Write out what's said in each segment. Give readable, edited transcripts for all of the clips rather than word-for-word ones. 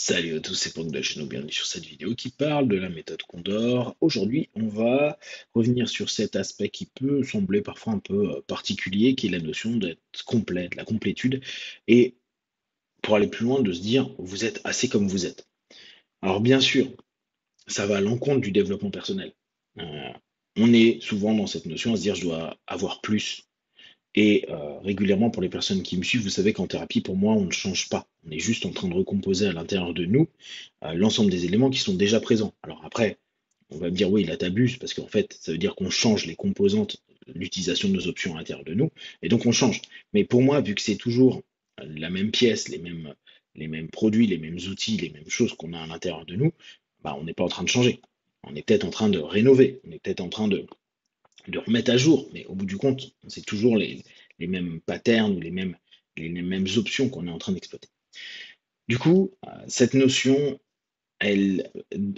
Salut à tous, c'est Pong de la chaîne, bienvenue sur cette vidéo qui parle de la méthode Condor. Aujourd'hui, on va revenir sur cet aspect qui peut sembler parfois un peu particulier, qui est la notion d'être complet, de la complétude, et pour aller plus loin, de se dire, vous êtes assez comme vous êtes. Alors bien sûr, ça va à l'encontre du développement personnel. Euh, on est souvent dans cette notion à se dire, je dois avoir plus, et régulièrement, pour les personnes qui me suivent, vous savez qu'en thérapie, pour moi, on ne change pas. On est juste en train de recomposer à l'intérieur de nous l'ensemble des éléments qui sont déjà présents. Alors après, on va me dire, oui, là, t'abuses, parce qu'en fait, ça veut dire qu'on change les composantes, l'utilisation de nos options à l'intérieur de nous, et donc on change. Mais pour moi, vu que c'est toujours la même pièce, les mêmes produits, les mêmes outils, les mêmes choses qu'on a à l'intérieur de nous, bah, on n'est pas en train de changer. On est peut-être en train de rénover, on est peut-être en train de remettre à jour, mais au bout du compte, c'est toujours les mêmes patterns ou les mêmes options qu'on est en train d'exploiter. Du coup, cette notion, elle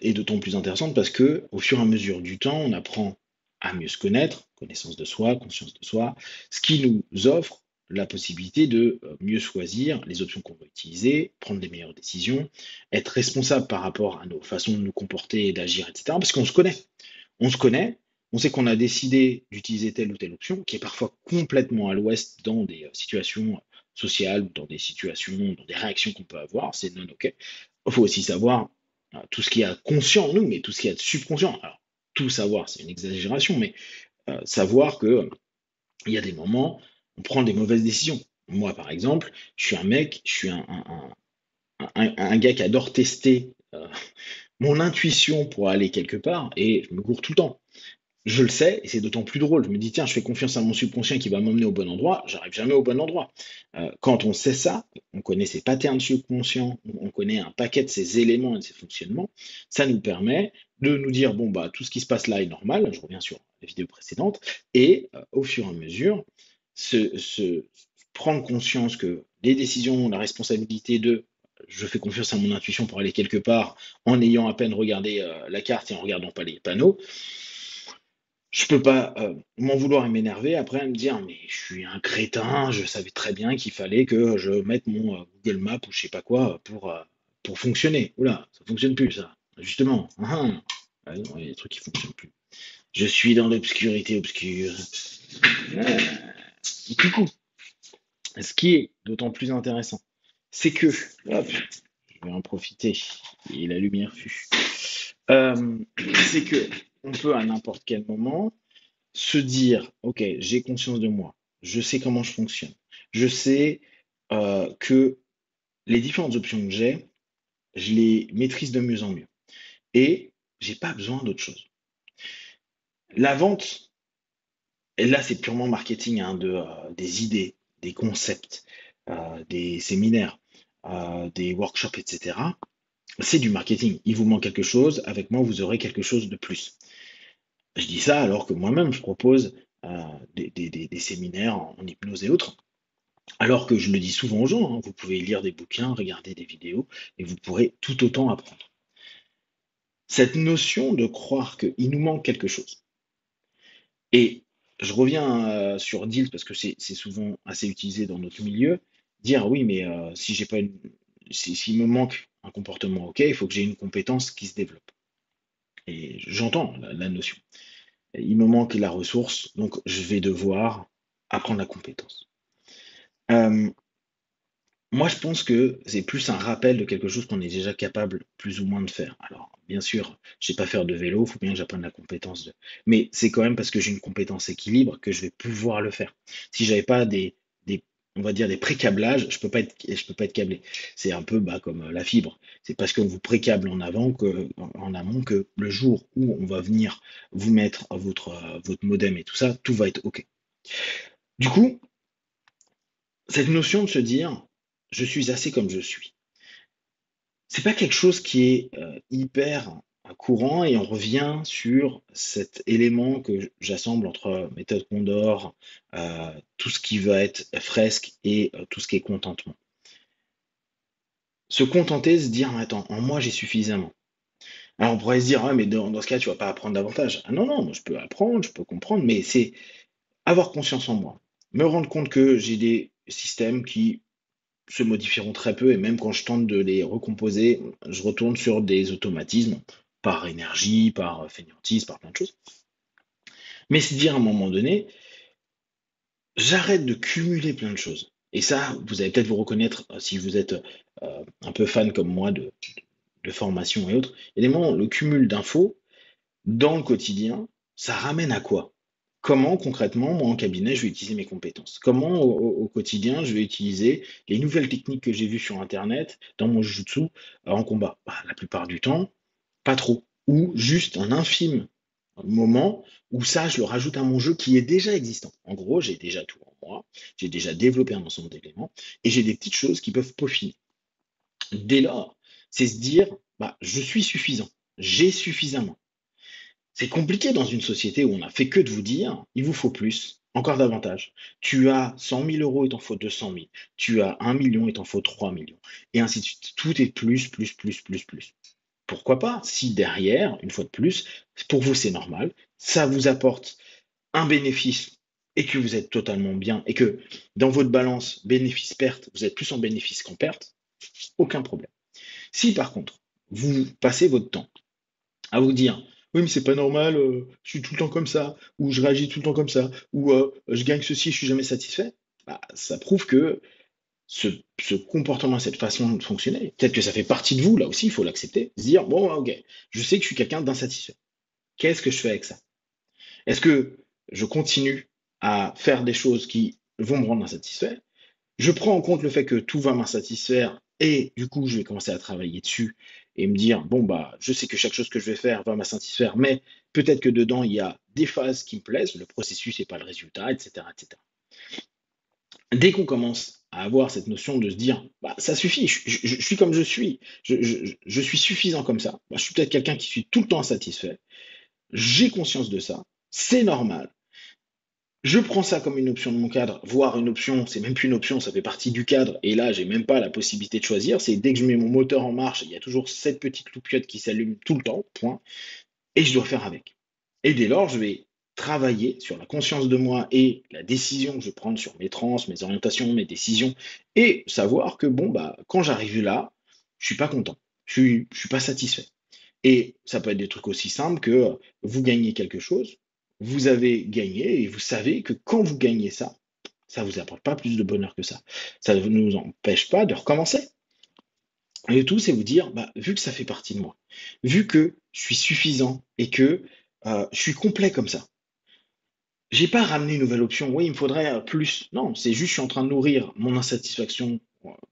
est d'autant plus intéressante parce que, au fur et à mesure du temps, on apprend à mieux se connaître, connaissance de soi, conscience de soi, ce qui nous offre la possibilité de mieux choisir les options qu'on va utiliser, prendre les meilleures décisions, être responsable par rapport à nos façons de nous comporter et d'agir, etc. Parce qu'on se connaît. On se connaît, on sait qu'on a décidé d'utiliser telle ou telle option, qui est parfois complètement à l'ouest dans des situations sociales, dans des situations, dans des réactions qu'on peut avoir, c'est non OK. Il faut aussi savoir tout ce qu'il y a conscient en nous, mais tout ce qu'il y a de subconscient. Alors, tout savoir, c'est une exagération, mais savoir que il y a des moments, on prend des mauvaises décisions. Moi, par exemple, je suis un mec, je suis un gars qui adore tester mon intuition pour aller quelque part, et je me gourre tout le temps. Je le sais, et c'est d'autant plus drôle. Je me dis, tiens, je fais confiance à mon subconscient qui va m'emmener au bon endroit, j'arrive jamais au bon endroit. Quand on sait ça, on connaît ses patterns subconscients, on connaît un paquet de ses éléments et de ses fonctionnements, ça nous permet de nous dire, bon, bah, tout ce qui se passe là est normal, je reviens sur la vidéo précédente, et au fur et à mesure, prendre conscience que les décisions, la responsabilité de je fais confiance à mon intuition pour aller quelque part en ayant à peine regardé la carte et en regardant pas les panneaux, je peux pas m'en vouloir et m'énerver après me dire mais je suis un crétin, je savais très bien qu'il fallait que je mette mon Google Maps ou je sais pas quoi pour fonctionner. Oula, ça fonctionne plus ça. Justement. Ah non, il y a des trucs qui fonctionnent plus. Je suis dans l'obscurité obscure. Ah. Du coup, ce qui est d'autant plus intéressant, c'est que, hop, je vais en profiter, et la lumière fut. Euh, c'est que on peut à n'importe quel moment se dire, OK, j'ai conscience de moi, je sais comment je fonctionne, je sais que les différentes options que j'ai, je les maîtrise de mieux en mieux. Et j'ai pas besoin d'autre chose. La vente, et là c'est purement marketing, hein, des idées, des concepts, des séminaires, des workshops, etc. C'est du marketing. Il vous manque quelque chose, avec moi vous aurez quelque chose de plus. Je dis ça alors que moi-même je propose des séminaires en hypnose et autres. Alors que je le dis souvent aux gens, hein, vous pouvez lire des bouquins, regarder des vidéos, et vous pourrez tout autant apprendre. Cette notion de croire qu'il nous manque quelque chose. Et je reviens sur Deals parce que c'est souvent assez utilisé dans notre milieu. Dire oui, mais si j'ai pas s'il me manque un comportement ok, il faut que j'ai une compétence qui se développe. Et j'entends la notion. Il me manque la ressource, donc je vais devoir apprendre la compétence. Euh, Moi, je pense que c'est plus un rappel de quelque chose qu'on est déjà capable plus ou moins de faire. Alors, bien sûr, je sais pas faire de vélo, il faut bien que j'apprenne la compétence de. Mais c'est quand même parce que j'ai une compétence équilibre que je vais pouvoir le faire. Si j'avais pas on va dire des pré-câblages, je peux pas être câblé. C'est un peu bah, comme la fibre. C'est parce qu'on vous pré-câble en amont que le jour où on va venir vous mettre votre modem et tout ça, tout va être OK. Du coup, cette notion de se dire, je suis assez comme je suis. C'est pas quelque chose qui est hyper courant et on revient sur cet élément que j'assemble entre méthode Condor, tout ce qui va être fresque et tout ce qui est contentement. Se contenter, se dire, attends, en moi j'ai suffisamment. Alors on pourrait se dire, ah, mais dans ce cas, tu vas pas apprendre davantage. Ah non, non, moi, je peux apprendre, je peux comprendre, mais c'est avoir conscience en moi. Me rendre compte que j'ai des systèmes qui se modifieront très peu et même quand je tente de les recomposer, je retourne sur des automatismes par énergie, par fainéantise, par plein de choses. Mais se dire à un moment donné, j'arrête de cumuler plein de choses. Et ça, vous allez peut-être vous reconnaître si vous êtes un peu fan comme moi de formation et autres. Il y a des moments, le cumul d'infos dans le quotidien, ça ramène à quoi? Comment concrètement, moi en cabinet, je vais utiliser mes compétences? Comment au quotidien, je vais utiliser les nouvelles techniques que j'ai vues sur Internet dans mon jujutsu en combat? Bah, la plupart du temps, pas trop. Ou juste un infime moment où ça, je le rajoute à mon jeu qui est déjà existant. En gros, j'ai déjà tout en moi, j'ai déjà développé un ensemble d'éléments et j'ai des petites choses qui peuvent peaufiner. Dès lors, c'est se dire, bah, je suis suffisant, j'ai suffisamment. C'est compliqué dans une société où on n'a fait que de vous dire, il vous faut plus, encore davantage. Tu as 100 000 euros, il t'en faut 200 000. Tu as 1 million, il t'en faut 3 millions. Et ainsi de suite. Tout est plus, plus, plus, plus, plus. Pourquoi pas, si derrière, une fois de plus, pour vous c'est normal, ça vous apporte un bénéfice et que vous êtes totalement bien et que dans votre balance bénéfice-perte, vous êtes plus en bénéfice qu'en perte, aucun problème. Si par contre, vous passez votre temps à vous dire, oui, mais c'est pas normal, je suis tout le temps comme ça, ou je réagis tout le temps comme ça, ou je gagne ceci, je suis jamais satisfait, bah, ça prouve que ce, ce comportement, cette façon de fonctionner, peut-être que ça fait partie de vous, là aussi, il faut l'accepter, se dire, bon, ok, je sais que je suis quelqu'un d'insatisfait. Qu'est-ce que je fais avec ça? Est-ce que je continue à faire des choses qui vont me rendre insatisfait? Je prends en compte le fait que tout va m'insatisfaire et du coup, je vais commencer à travailler dessus et me dire, bon, bah, je sais que chaque chose que je vais faire va m'insatisfaire, mais peut-être que dedans, il y a des phases qui me plaisent, le processus n'est pas le résultat, etc., etc. Dès qu'on commence à avoir cette notion de se dire, bah, ça suffit, je suis comme je suis, je suis suffisant comme ça, bah, je suis peut-être quelqu'un qui suis tout le temps insatisfait, j'ai conscience de ça, c'est normal. Je prends ça comme une option de mon cadre, voire une option, c'est même plus une option, ça fait partie du cadre, et là, j'ai même pas la possibilité de choisir. C'est dès que je mets mon moteur en marche, il y a toujours cette petite loupiote qui s'allume tout le temps, point, et je dois faire avec. Et dès lors, je vais travailler sur la conscience de moi et la décision que je vais prendre sur mes trans, mes orientations, mes décisions, et savoir que bon, bah, quand j'arrive là, je suis pas content, je suis pas satisfait. Et ça peut être des trucs aussi simples que vous gagnez quelque chose, vous avez gagné et vous savez que quand vous gagnez ça, ça ne vous apporte pas plus de bonheur que ça. Ça ne nous empêche pas de recommencer. Et le tout, c'est vous dire, bah, vu que ça fait partie de moi, vu que je suis suffisant et que je suis complet comme ça, j'ai pas ramené une nouvelle option. Oui, il me faudrait plus. Non, c'est juste je suis en train de nourrir mon insatisfaction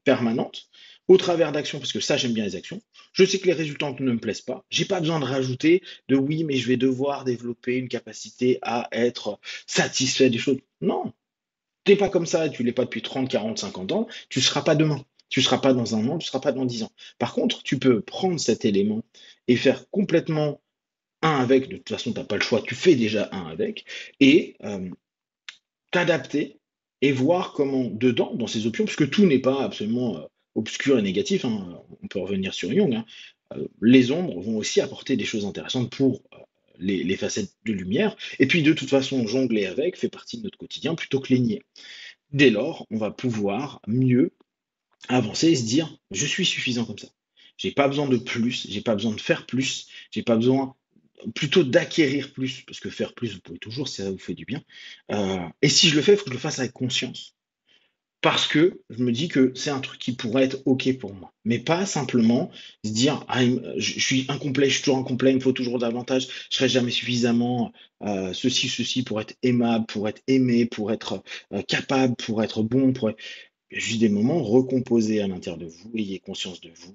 permanente au travers d'actions, parce que ça, j'aime bien les actions. Je sais que les résultats ne me plaisent pas. J'ai pas besoin de rajouter de oui, mais je vais devoir développer une capacité à être satisfait des choses. Non, t'es pas comme ça, tu l'es pas depuis 30, 40, 50 ans, tu seras pas demain. Tu seras pas dans un an, tu seras pas dans 10 ans. Par contre, tu peux prendre cet élément et faire complètement un avec, de toute façon, tu n'as pas le choix, tu fais déjà un avec, et t'adapter et voir comment dedans, dans ces options, puisque tout n'est pas absolument obscur et négatif, hein, on peut revenir sur Jung, hein, les ombres vont aussi apporter des choses intéressantes pour les facettes de lumière, et puis de toute façon, jongler avec fait partie de notre quotidien plutôt que les nier. Dès lors, on va pouvoir mieux avancer et se dire, je suis suffisant comme ça. J'ai pas besoin de plus, j'ai pas besoin de faire plus, j'ai pas besoin plutôt d'acquérir plus, parce que faire plus, vous pouvez toujours si ça vous fait du bien. Et si je le fais, il faut que je le fasse avec conscience. Parce que je me dis que c'est un truc qui pourrait être OK pour moi. Mais pas simplement se dire, ah, je suis incomplet, je suis toujours incomplet, il me faut toujours davantage, je serai jamais suffisamment ceci pour être aimable, pour être aimé, pour être capable, pour être bon, pour être... Juste des moments, recomposez à l'intérieur de vous, ayez conscience de vous,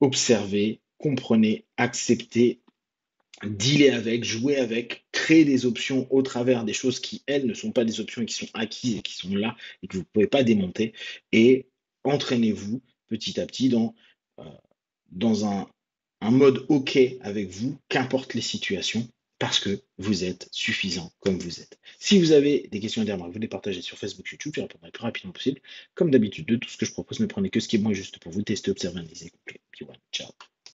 observez, comprenez, acceptez, dealer avec, jouer avec, créer des options au travers des choses qui, elles, ne sont pas des options et qui sont acquises et qui sont là et que vous ne pouvez pas démonter. Et entraînez-vous petit à petit euh, dans un mode OK avec vous, qu'importe les situations, parce que vous êtes suffisant comme vous êtes. Si vous avez des questions et des remarques, vous les partagez sur Facebook, YouTube, je répondrai le plus rapidement possible. Comme d'habitude, de tout ce que je propose, ne prenez que ce qui est bon et juste pour vous. Testez, observez, analysez, concluez. Puis voilà, ciao.